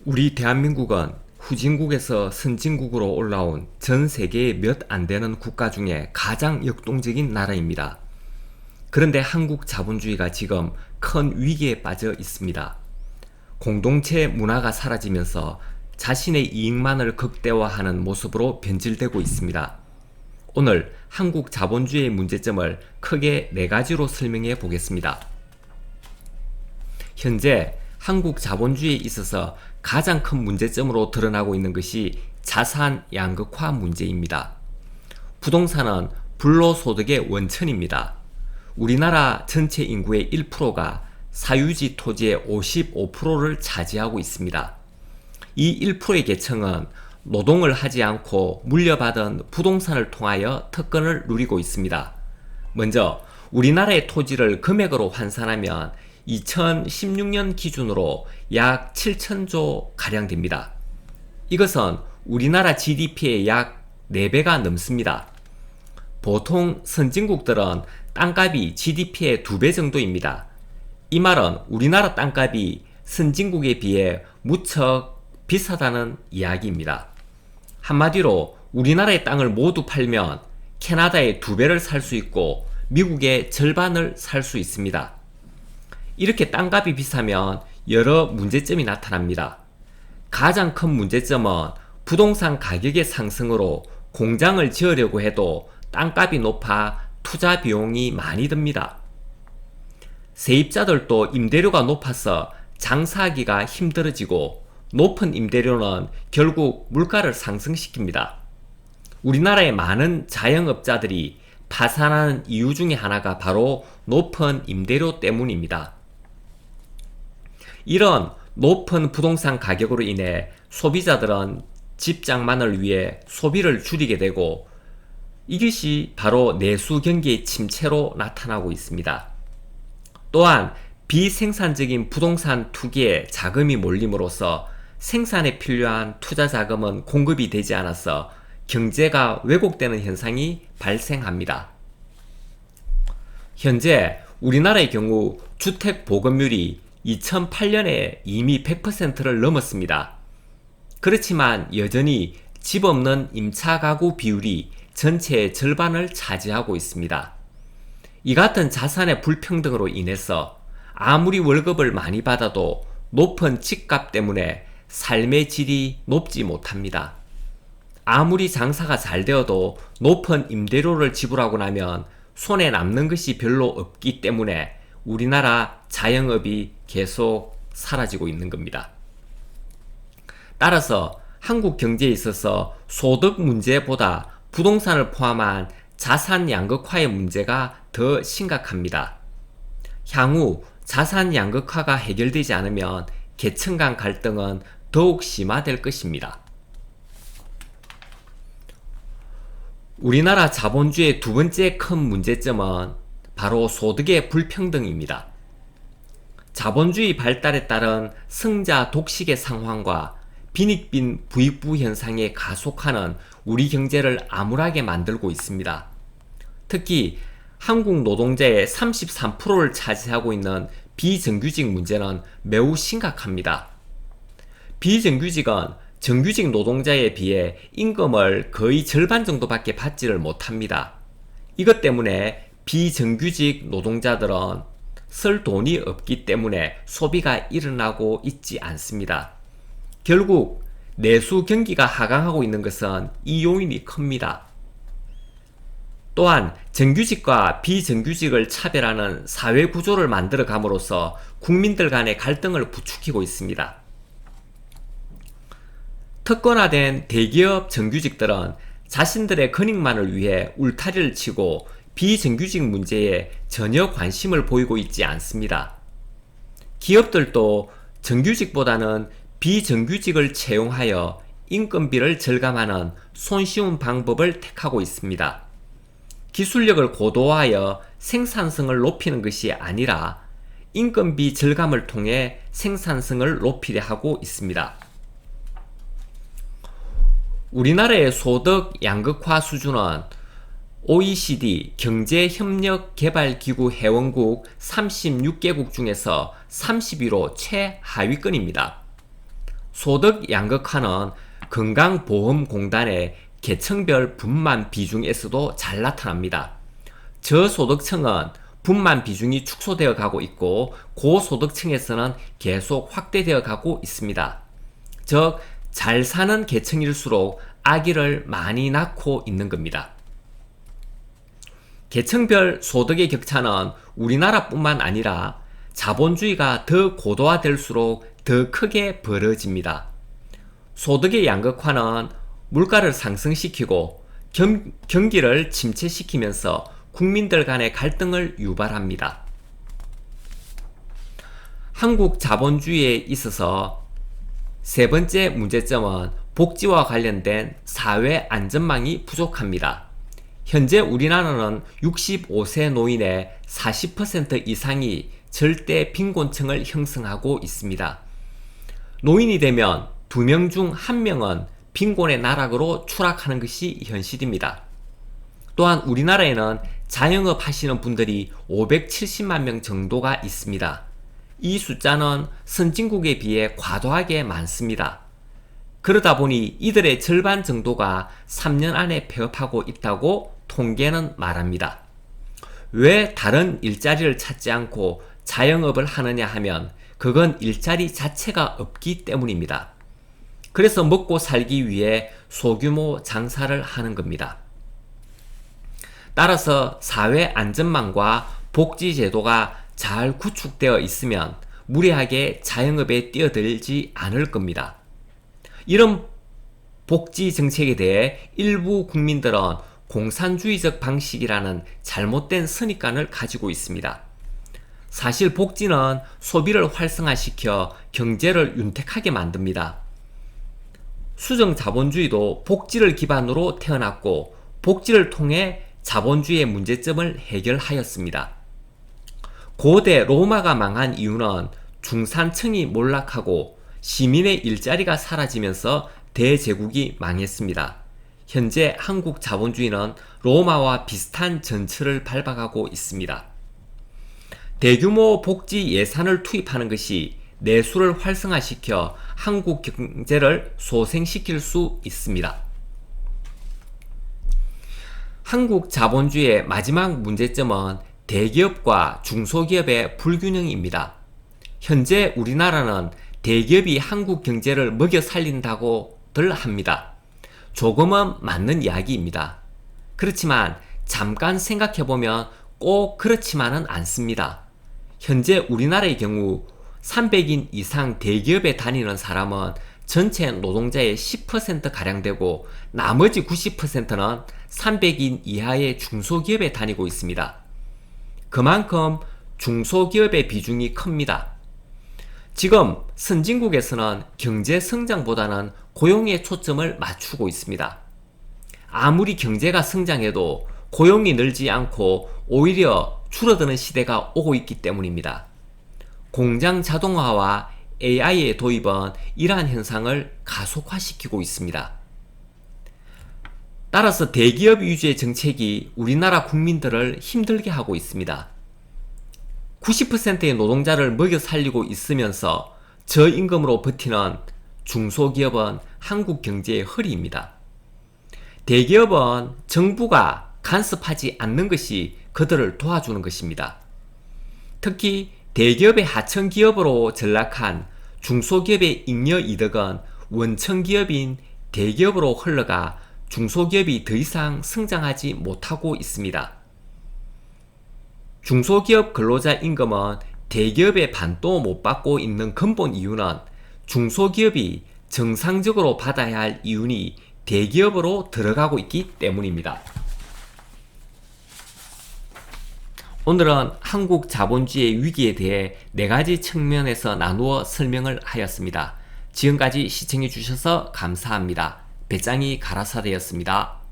우리 대한민국은 후진국에서 선진국으로 올라온 전 세계의 몇 안 되는 국가 중에 가장 역동적인 나라입니다. 그런데 한국 자본주의가 지금 큰 위기에 빠져 있습니다. 공동체 문화가 사라지면서 자신의 이익만을 극대화하는 모습으로 변질되고 있습니다. 오늘 한국 자본주의의 문제점을 크게 4가지로 설명해 보겠습니다. 현재 한국 자본주의에 있어서 가장 큰 문제점으로 드러나고 있는 것이 자산 양극화 문제입니다. 부동산은 불로소득의 원천입니다. 우리나라 전체 인구의 1%가 사유지 토지의 55%를 차지하고 있습니다. 이 1%의 계층은 노동을 하지 않고 물려받은 부동산을 통하여 특권을 누리고 있습니다. 먼저 우리나라의 토지를 금액으로 환산하면 2016년 기준으로 약 7천조 가량 됩니다. 이것은 우리나라 GDP의 약 4배가 넘습니다. 보통 선진국들은 땅값이 GDP의 2배 정도입니다. 이 말은 우리나라 땅값이 선진국에 비해 무척 비싸다는 이야기입니다. 한마디로 우리나라의 땅을 모두 팔면 캐나다의 2배를 살 수 있고 미국의 절반을 살 수 있습니다. 이렇게 땅값이 비싸면 여러 문제점이 나타납니다. 가장 큰 문제점은 부동산 가격의 상승으로 공장을 지으려고 해도 땅값이 높아 투자 비용이 많이 듭니다. 세입자들도 임대료가 높아서 장사하기가 힘들어지고 높은 임대료는 결국 물가를 상승시킵니다. 우리나라의 많은 자영업자들이 파산하는 이유 중에 하나가 바로 높은 임대료 때문입니다. 이런 높은 부동산 가격으로 인해 소비자들은 집 장만을 위해 소비를 줄이게 되고 이것이 바로 내수 경기의 침체로 나타나고 있습니다. 또한 비생산적인 부동산 투기에 자금이 몰림으로써 생산에 필요한 투자 자금은 공급이 되지 않아서 경제가 왜곡되는 현상이 발생합니다. 현재 우리나라의 경우 주택 보급률이 2008년에 이미 100%를 넘었습니다. 그렇지만 여전히 집 없는 임차 가구 비율이 전체의 절반을 차지하고 있습니다. 이 같은 자산의 불평등으로 인해서 아무리 월급을 많이 받아도 높은 집값 때문에 삶의 질이 높지 못합니다. 아무리 장사가 잘 되어도 높은 임대료를 지불하고 나면 손에 남는 것이 별로 없기 때문에 우리나라 자영업이 계속 사라지고 있는 겁니다. 따라서 한국 경제에 있어서 소득 문제보다 부동산을 포함한 자산 양극화의 문제가 더 심각합니다. 향후 자산 양극화가 해결되지 않으면 계층 간 갈등은 더욱 심화될 것입니다. 우리나라 자본주의의 2번째 큰 문제점은 바로 소득의 불평등입니다. 자본주의 발달에 따른 승자 독식의 상황과 빈익빈 부익부 현상에 가속하는 우리 경제를 암울하게 만들고 있습니다. 특히 한국 노동자의 33%를 차지하고 있는 비정규직 문제는 매우 심각합니다. 비정규직은 정규직 노동자에 비해 임금을 거의 절반 정도밖에 받지를 못합니다. 이것 때문에 비정규직 노동자들은 쓸 돈이 없기 때문에 소비가 일어나고 있지 않습니다. 결국 내수 경기가 하강하고 있는 것은 이 요인이 큽니다. 또한 정규직과 비정규직을 차별하는 사회 구조를 만들어 감으로써 국민들 간의 갈등을 부추기고 있습니다. 특권화된 대기업 정규직들은 자신들의 권익만을 위해 울타리를 치고 비정규직 문제에 전혀 관심을 보이고 있지 않습니다. 기업들도 정규직보다는 비정규직을 채용하여 인건비를 절감하는 손쉬운 방법을 택하고 있습니다. 기술력을 고도화하여 생산성을 높이는 것이 아니라 인건비 절감을 통해 생산성을 높이려 하고 있습니다. 우리나라의 소득 양극화 수준은 OECD 경제협력개발기구 회원국 36개국 중에서 30위로 최하위권입니다. 소득 양극화는 건강보험공단의 계층별 분만 비중에서도 잘 나타납니다. 저소득층은 분만 비중이 축소되어 가고 있고 고소득층에서는 계속 확대되어 가고 있습니다. 즉, 잘 사는 계층일수록 아기를 많이 낳고 있는 겁니다. 계층별 소득의 격차는 우리나라뿐만 아니라 자본주의가 더 고도화될수록 더 크게 벌어집니다. 소득의 양극화는 물가를 상승시키고 경기를 침체시키면서 국민들 간의 갈등을 유발합니다. 한국 자본주의에 있어서 세 번째 문제점은 복지와 관련된 사회 안전망이 부족합니다. 현재 우리나라는 65세 노인의 40% 이상이 절대 빈곤층을 형성하고 있습니다. 노인이 되면 2명 중 1명은 빈곤의 나락으로 추락하는 것이 현실입니다. 또한 우리나라에는 자영업 하시는 분들이 570만 명 정도가 있습니다. 이 숫자는 선진국에 비해 과도하게 많습니다. 그러다 보니 이들의 절반 정도가 3년 안에 폐업하고 있다고 통계는 말합니다. 왜 다른 일자리를 찾지 않고 자영업을 하느냐 하면 그건 일자리 자체가 없기 때문입니다. 그래서 먹고 살기 위해 소규모 장사를 하는 겁니다. 따라서 사회 안전망과 복지 제도가 잘 구축되어 있으면 무리하게 자영업에 뛰어들지 않을 겁니다. 이런 복지 정책에 대해 일부 국민들은 공산주의적 방식이라는 잘못된 선입관을 가지고 있습니다. 사실 복지는 소비를 활성화시켜 경제를 윤택하게 만듭니다. 수정 자본주의도 복지를 기반으로 태어났고 복지를 통해 자본주의의 문제점을 해결하였습니다. 고대 로마가 망한 이유는 중산층이 몰락하고 시민의 일자리가 사라지면서 대제국이 망했습니다. 현재 한국 자본주의는 로마와 비슷한 전철을 밟아가고 있습니다. 대규모 복지 예산을 투입하는 것이 내수를 활성화시켜 한국 경제를 소생시킬 수 있습니다. 한국 자본주의의 마지막 문제점은 대기업과 중소기업의 불균형입니다. 현재 우리나라는 대기업이 한국 경제를 먹여 살린다고들 합니다. 조금은 맞는 이야기입니다. 그렇지만 잠깐 생각해보면 꼭 그렇지만은 않습니다. 현재 우리나라의 경우 300인 이상 대기업에 다니는 사람은 전체 노동자의 10%가량 되고 나머지 90%는 300인 이하의 중소기업에 다니고 있습니다. 그만큼 중소기업의 비중이 큽니다. 지금 선진국에서는 경제 성장보다는 고용에 초점을 맞추고 있습니다. 아무리 경제가 성장해도 고용이 늘지 않고 오히려 줄어드는 시대가 오고 있기 때문입니다. 공장 자동화와 AI의 도입은 이러한 현상을 가속화시키고 있습니다. 따라서 대기업 위주의 정책이 우리나라 국민들을 힘들게 하고 있습니다. 90%의 노동자를 먹여 살리고 있으면서 저임금으로 버티는 중소기업은 한국 경제의 허리입니다. 대기업은 정부가 간섭하지 않는 것이 그들을 도와주는 것입니다. 특히 대기업의 하청기업으로 전락한 중소기업의 잉여이득은 원청기업인 대기업으로 흘러가 중소기업이 더 이상 성장하지 못하고 있습니다. 중소기업 근로자 임금은 대기업의 반도 못 받고 있는 근본 이유는 중소기업이 정상적으로 받아야 할 이윤이 대기업으로 들어가고 있기 때문입니다. 오늘은 한국 자본주의의 위기에 대해 4가지 측면에서 나누어 설명을 하였습니다. 지금까지 시청해 주셔서 감사합니다. 배짱이 가라사대였습니다.